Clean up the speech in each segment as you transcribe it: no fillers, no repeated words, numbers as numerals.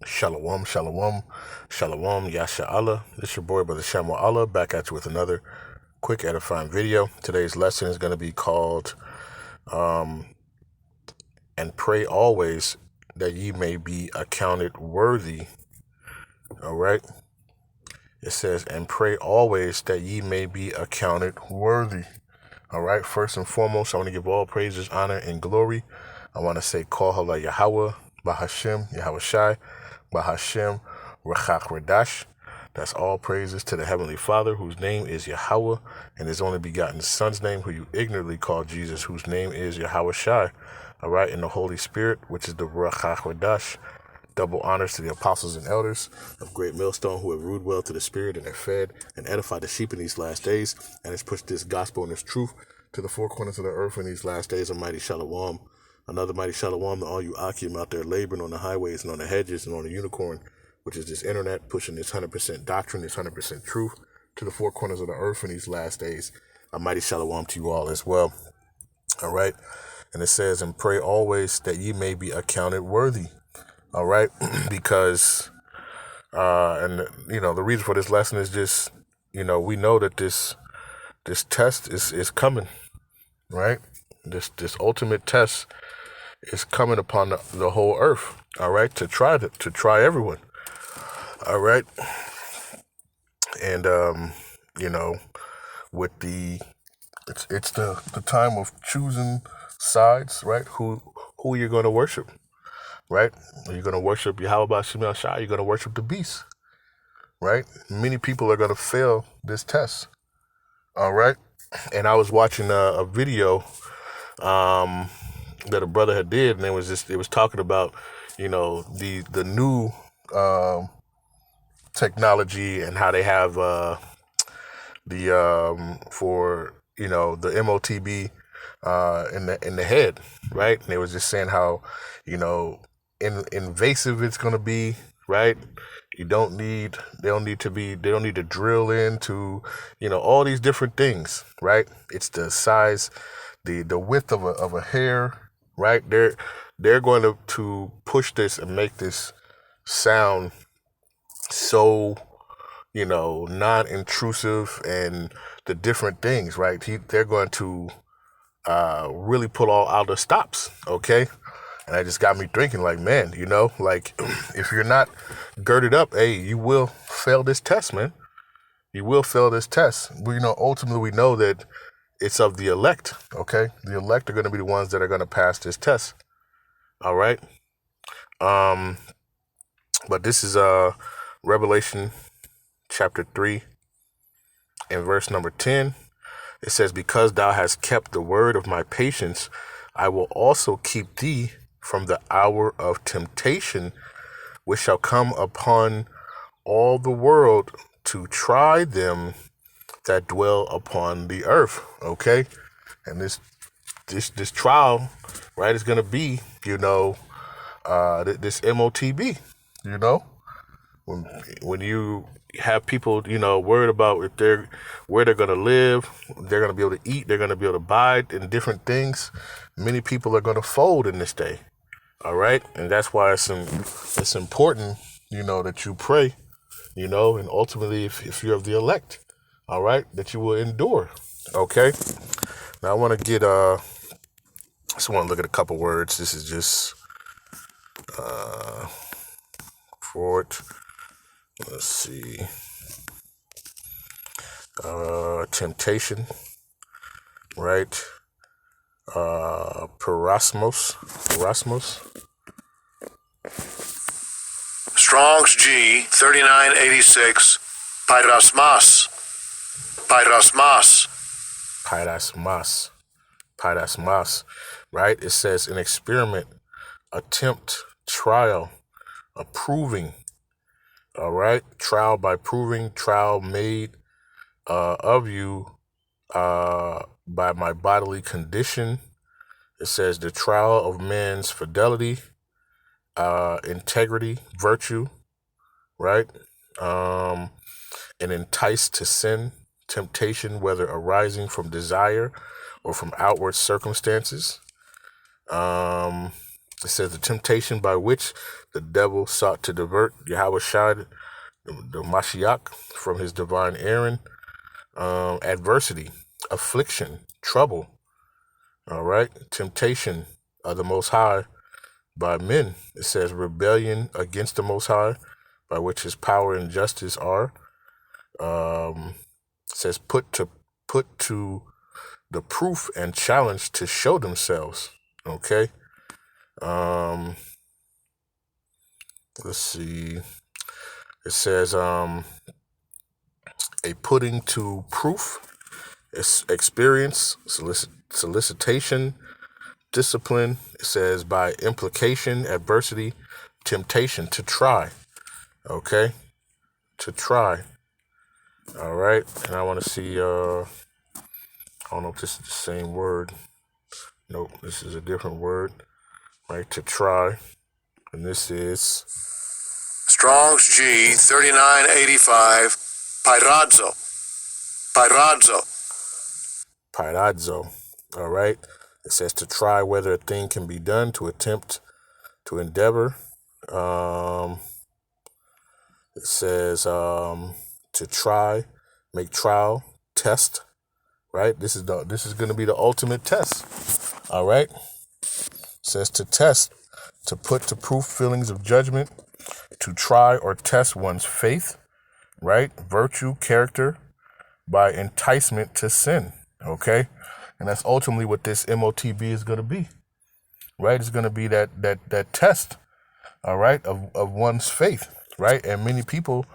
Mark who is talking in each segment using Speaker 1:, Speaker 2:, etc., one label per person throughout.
Speaker 1: Shalom, shalom, shalom, Yasha Allah. This your boy, Brother Shamu Allah, back at you with another quick edifying video. Today's lesson is going to be called, and pray always that ye may be accounted worthy. All right. It says, and pray always that ye may be accounted worthy. All right. First and foremost, I want to give all praises, honor, and glory. I want to say, call Halal Yahawah, Bahasham, Yahawashi, Bahasham, Qadash. That's all praises to the Heavenly Father, whose name is Yahawah, and his only begotten Son's name, who you ignorantly call Jesus, whose name is Yahawashi. All right. And the Holy Spirit, which is the Qadash. Double honors to the apostles and elders of Great Millstone who have ruled well to the Spirit and have fed and edified the sheep in these last days and has pushed this gospel and this truth to the four corners of the earth in these last days. A mighty shalom. Another mighty shalom to all you Akim out there laboring on the highways and on the hedges and on the unicorn, which is this internet, pushing this 100% doctrine, this 100% truth to the four corners of the earth in these last days. A mighty shalom to you all as well. All right. And it says, and pray always that ye may be accounted worthy. All right, because, and the reason for this lesson is just, we know that this test is coming, right? This ultimate test is coming upon the whole earth. All right, to try everyone. All right, and with it's the time of choosing sides, right? Who you're going to worship. Right? Are you going to worship Yahawah? You're going to worship the beast. Right? Many people are going to fail this test. All right? And I was watching a video that a brother had did, and it was talking about, the new technology and how they have for the MOTB in the head, right? And they was just saying how invasive it's going to be, right? They don't need to drill into, all these different things, right? It's the size, the width of a hair, right? They're going to push this and make this sound so, non-intrusive and the different things, right? They're going to really pull all out the stops, okay? And that just got me thinking, like, man, like, if you're not girded up, hey, you will fail this test, man. You will fail this test. Ultimately, we know that it's of the elect, okay? The elect are going to be the ones that are going to pass this test, all right? But this is Revelation chapter 3 and verse number 10. It says, because thou hast kept the word of my patience, I will also keep thee from the hour of temptation, which shall come upon all the world to try them that dwell upon the earth. Okay, and this trial, right, is gonna be, this MOTB. When you have people, worried about where they're gonna live, they're gonna be able to eat, they're gonna be able to buy and different things. Many people are gonna fold in this day. All right, and that's why it's important, that you pray, and ultimately, if you're of the elect, all right, that you will endure. Okay. Now I want to just want to look at a couple words. This is just for it. Let's see. Temptation, right? Parasmos.
Speaker 2: Strong's G 3986. Pyrasmas.
Speaker 1: Right? It says an experiment, attempt, trial, approving. All right, trial by proving, trial made of you by my bodily condition. It says the trial of man's fidelity, integrity, virtue, right? And enticed to sin, temptation, whether arising from desire or from outward circumstances. It says the temptation by which the devil sought to divert Yahawashi, the Mashiach, from his divine errand, adversity, affliction, trouble, all right, temptation of the Most High by men. It says rebellion against the Most High, by which his power and justice are. It says put to the proof and challenge to show themselves. Okay. Let's see. It says a putting to proof, experience, solicitation, discipline. It says by implication, adversity, temptation, to try. Okay, to try. All right, and I want to see. I don't know if this is the same word. Nope, this is a different word. Right, to try, and this is
Speaker 2: Strong's G 3985. Pyrazzo.
Speaker 1: Pyrazzo. All right. It says to try whether a thing can be done, to attempt, to endeavor. It says to try, make trial, test. Right. This is going to be the ultimate test. All right. It says to test, to put to proof feelings of judgment, to try or test one's faith. Right. Virtue, character, by enticement to sin. Okay. And that's ultimately what this MOTB is going to be, right? It's going to be that test, all right, of one's faith, right? And many people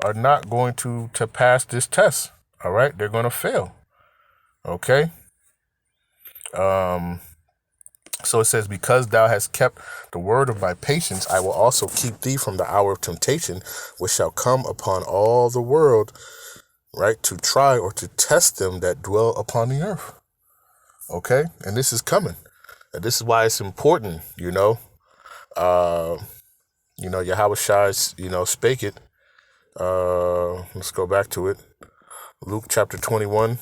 Speaker 1: are not going to pass this test, all right? They're going to fail, okay? So it says, because thou hast kept the word of my patience, I will also keep thee from the hour of temptation, which shall come upon all the world, right? To try or to test them that dwell upon the earth. Okay, and this is coming. And this is why it's important, Yahawashi, spake it. Let's go back to it. Luke chapter 21.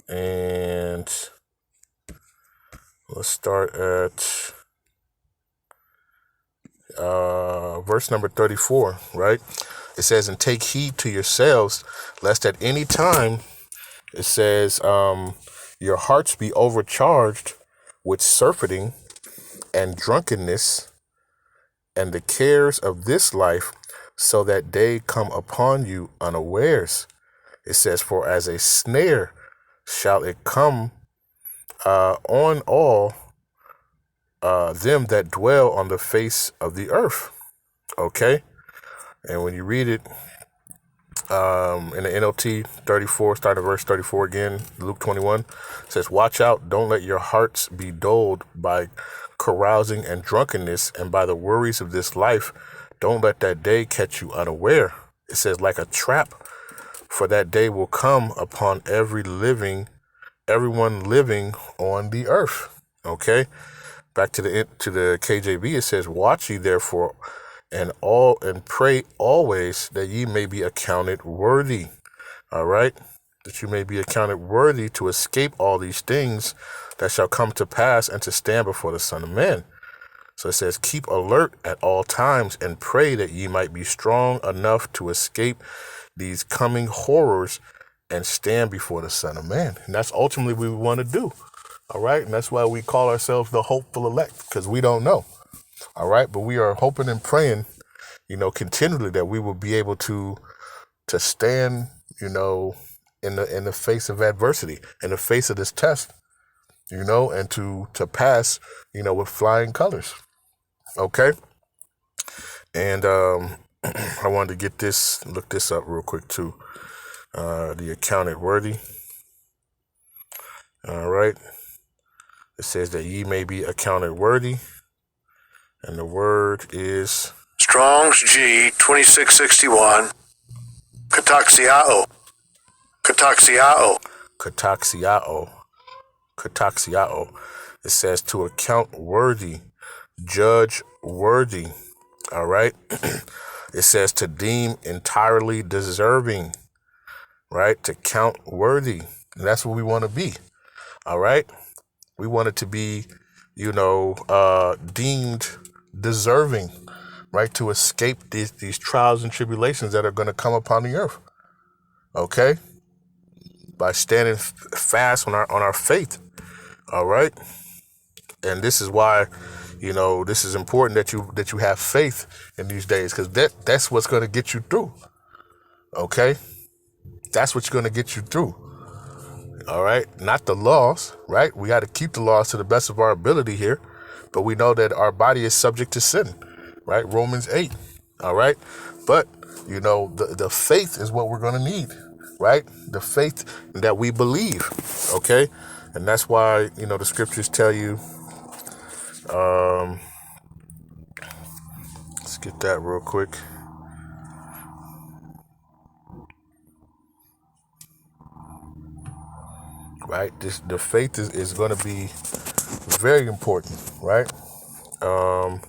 Speaker 1: And let's start at verse number 34, right? It says, and take heed to yourselves, lest at any time, it says, your hearts be overcharged with surfeiting and drunkenness and the cares of this life, so that they come upon you unawares. It says, for as a snare shall it come on all them that dwell on the face of the earth. Okay? And when you read it, in the NLT 34, start at verse 34 again, Luke 21, says, watch out, don't let your hearts be dulled by carousing and drunkenness and by the worries of this life. Don't let that day catch you unaware. It says, like a trap, for that day will come upon everyone living on the earth. Okay? Back to the KJVA, it says, watch ye therefore and pray always that ye may be accounted worthy. All right, that you may be accounted worthy to escape all these things that shall come to pass and to stand before the Son of Man. So it says, keep alert at all times and pray that ye might be strong enough to escape these coming horrors and stand before the Son of Man. And that's ultimately what we want to do. All right, and that's why we call ourselves the hopeful elect, because we don't know. All right, but we are hoping and praying, continually that we will be able to stand, in the face of adversity, in the face of this test, and to pass, with flying colors. Okay. And I wanted to look this up real quick too. The accounted worthy. All right. It says that ye may be accounted worthy. And the word is
Speaker 2: Strong's G 2661. Kataxiao.
Speaker 1: It says to account worthy, judge worthy. All right. It says to deem entirely deserving, right? To count worthy. And that's what we want to be. All right. We want it to be deemed deserving, right, to escape these trials and tribulations that are going to come upon the earth. Okay, by standing fast on our faith. All right, and this is why, this is important that you have faith in these days, because that's what's going to get you through. Okay, that's what's going to get you through. All right, not the laws, right? We got to keep the laws to the best of our ability here, but we know that our body is subject to sin, right? Romans 8. All right, but the faith is what we're going to need, right? The faith that we believe. Okay, and that's why the scriptures tell you. Let's get that real quick. Right, the faith is going to be very important, right? 2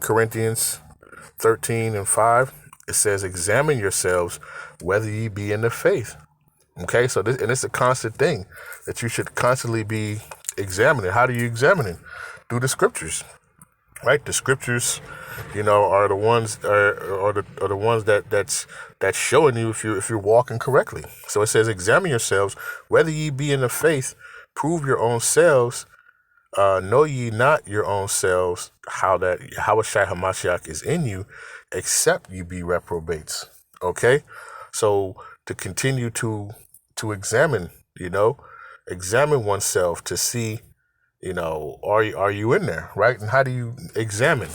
Speaker 1: Corinthians 13:5, it says, examine yourselves whether ye be in the faith. Okay, so it's a constant thing that you should constantly be examining. How do you examine it? Through the scriptures, right? The scriptures, are the ones are the ones that's showing you if you're walking correctly. So it says, examine yourselves whether ye be in the faith, prove your own selves. Know ye not your own selves how that Yahawashi Hamashiach is in you, except you be reprobates. Okay, so to continue to examine, examine oneself to see, are you in there, right? And how do you examine?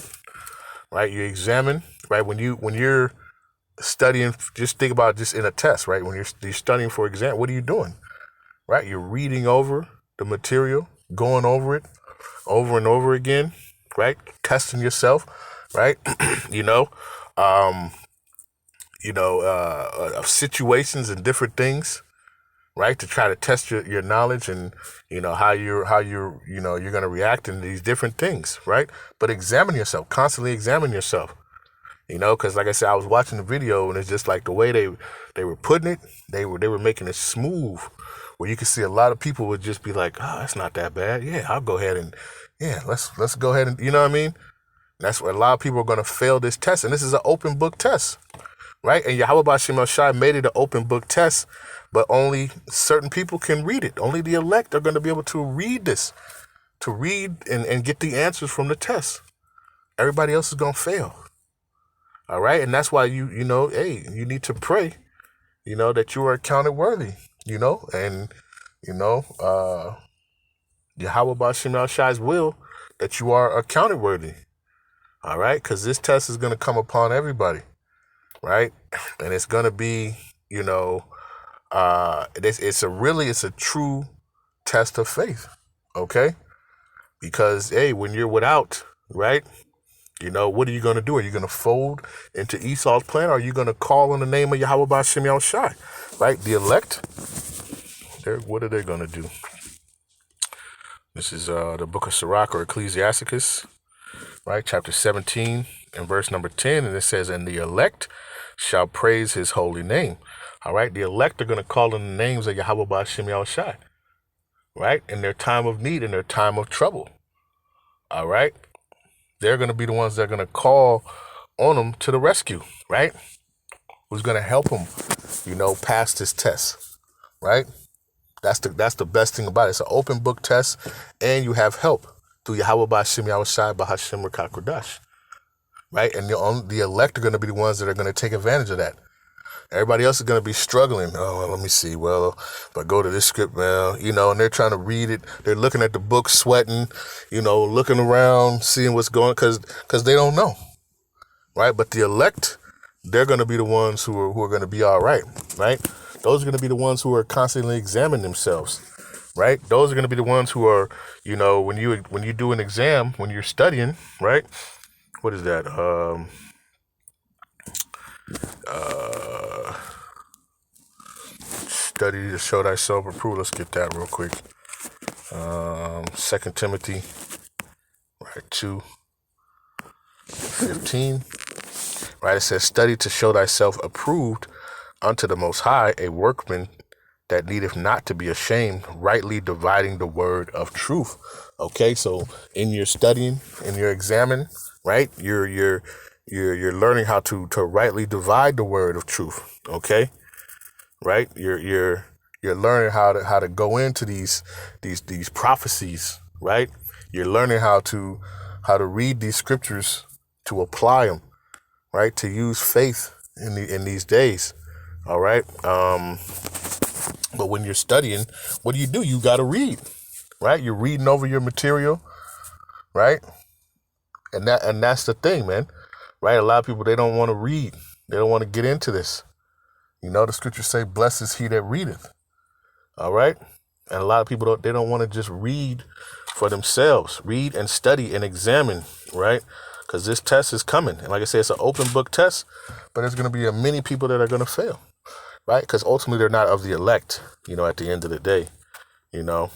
Speaker 1: Right, you examine, right, when you're studying. Just think about just in a test, right? When you're studying for exam, what are you doing? Right, you're reading over the material, going over it over and over again, right? Testing yourself, right? Of situations and different things, right? To try to test your knowledge and how you're going to react in these different things, right? But examine yourself, constantly examine yourself. Because like I said, I was watching the video and it's just like the way they were putting it, they were making it smooth, where you can see a lot of people would just be like, oh, it's not that bad. Yeah, I'll go ahead and let's go ahead and, you know what I mean? That's where a lot of people are going to fail this test. And this is an open book test, right? And Yahawah Shai made it an open book test, but only certain people can read it. Only the elect are going to be able to read this, to read and get the answers from the test. Everybody else is going to fail. All right. And that's why you need to pray, that you are accounted worthy, and, Yahawah Shai's will that you are accounted worthy. All right. Because this test is going to come upon everybody. Right. And it's going to be, it's a true test of faith. Okay. Because, hey, when you're without, right, what are you going to do? Are you going to fold into Esau's plan, or are you going to call on the name of Yahawah Shai? Right? The elect, what are they going to do? This is the book of Sirach or Ecclesiasticus, right? Chapter 17 and verse number 10. And it says, and the elect shall praise his holy name. All right. The elect are going to call on the names of Yahawah Shai, right? In their time of need, in their time of trouble. All right. They're going to be the ones that are going to call on them to the rescue, right? Who's going to help them, pass this test, right? That's the best thing about it. It's an open book test, and you have help through Yahawah Shai, Bahasham, or Qadash, right? And the elect are going to be the ones that are going to take advantage of that. Everybody else is going to be struggling. Oh, well, let me see. Well, if I go to this script, well, and they're trying to read it. They're looking at the book, sweating, looking around, seeing what's going, because they don't know, right? But the elect, they're going to be the ones who are going to be all right, right? Those are going to be the ones who are constantly examining themselves, right? Those are going to be the ones who are, when you do an exam, when you're studying, right? What is that? Study to show thyself approved. Let's get that real quick. 2 Timothy, right, 2:15. Right, it says, study to show thyself approved unto the Most High, a workman that needeth not to be ashamed, rightly dividing the word of truth. Okay, so in your studying, in your examining, right, you're learning how to rightly divide the word of truth. Okay, right, you're learning how to go into these prophecies, right? You're learning how to read these scriptures, to apply them, right, to use faith in these days. All right. But when you're studying, what do? You got to read, right? You're reading over your material, right? And that's the thing, man, right? A lot of people, they don't want to read. They don't want to get into this. You know, the scriptures say, blessed is he that readeth. All right. And a lot of people, they don't want to just read for themselves, read and study and examine, right? Because this test is coming. And like I said, it's an open book test, but there's going to be many people that are going to fail. Right? Because ultimately they're not of the elect, you know, at the end of the day, you know.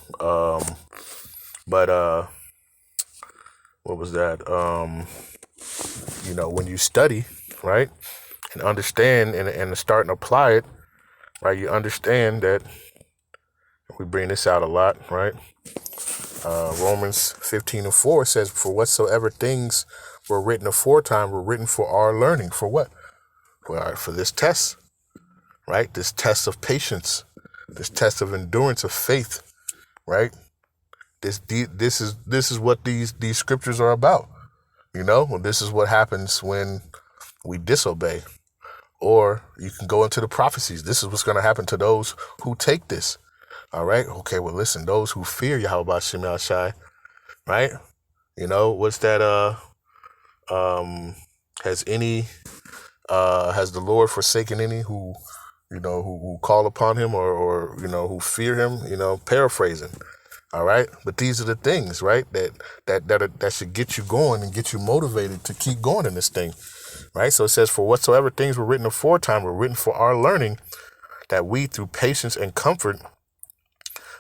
Speaker 1: But what was that? You know, when you study, right, and understand and start and apply it, right, you understand that we bring this out a lot, right? Romans 15:4 says, for whatsoever things were written aforetime were written for our learning. For what? For this test. Right? This test of patience, this test of endurance, of faith, right? This is what these scriptures are about. You know, this is what happens when we disobey. Or you can go into the prophecies. This is what's going to happen to those who take this. All right. Okay. Well, listen, those who fear Yahawah, right? You know, what's that? Has the Lord forsaken any who, you know, who call upon him or, you know, who fear him, you know, paraphrasing. All right. But these are the things, right, that should get you going and get you motivated to keep going in this thing. Right. So it says, for whatsoever things were written aforetime were written for our learning, that we through patience and comfort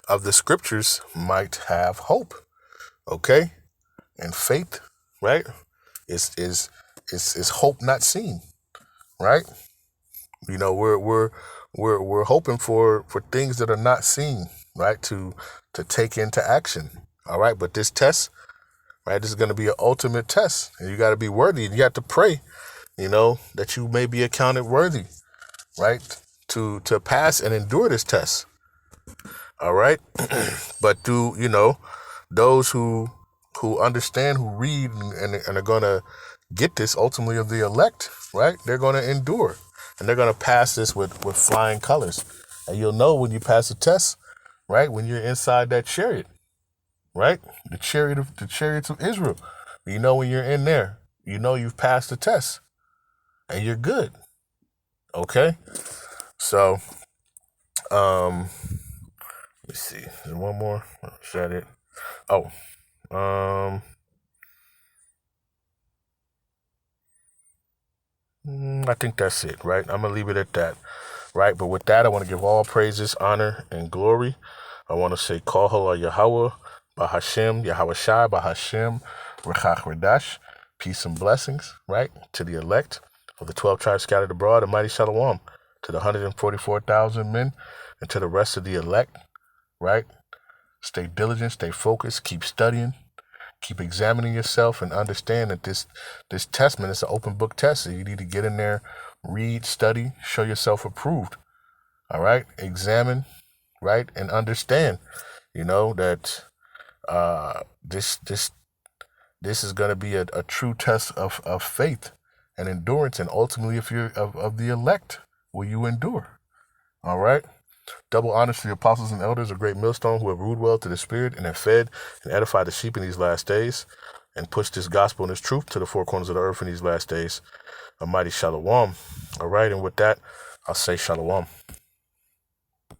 Speaker 1: of the scriptures might have hope. OK. And faith, right, is hope not seen. Right. You know, we're hoping for things that are not seen, right, to take into action. All right. But this test, right, this is going to be an ultimate test, and you got to be worthy. You have to pray, you know, that you may be accounted worthy, right, to pass and endure this test. All right. But you know, those who understand, who read and are going to get this ultimately of the elect, right, they're going to endure. And they're going to pass this with flying colors. And you'll know when you pass the test, right, when you're inside that chariot, right, the chariots of Israel. You know when you're in there, you know you've passed the test and you're good. Okay? So, let me see. Is there one more? Is that it? Oh, I think that's it, right? I'm going to leave it at that, right? But with that, I want to give all praises, honor, and glory. I want to say, Call Halal Yahawah, Bahasham, Yahawashi, Bahasham, Qadash, peace and blessings, right? To the elect of the 12 tribes scattered abroad, and mighty Shalom, to the 144,000 men, and to the rest of the elect, right? Stay diligent, stay focused, keep studying. Keep examining yourself and understand that this test, man, it's an open book test. So you need to get in there, read, study, show yourself approved. All right. Examine, right, and understand, you know, that this is going to be a true test of faith and endurance, and ultimately, if you're of the elect, will you endure? All right. Double honors to the apostles and elders, a great millstone, who have ruled well to the spirit and have fed and edified the sheep in these last days, and pushed this gospel and this truth to the four corners of the earth in these last days. A mighty shalom. All right. And with that, I'll say shalom.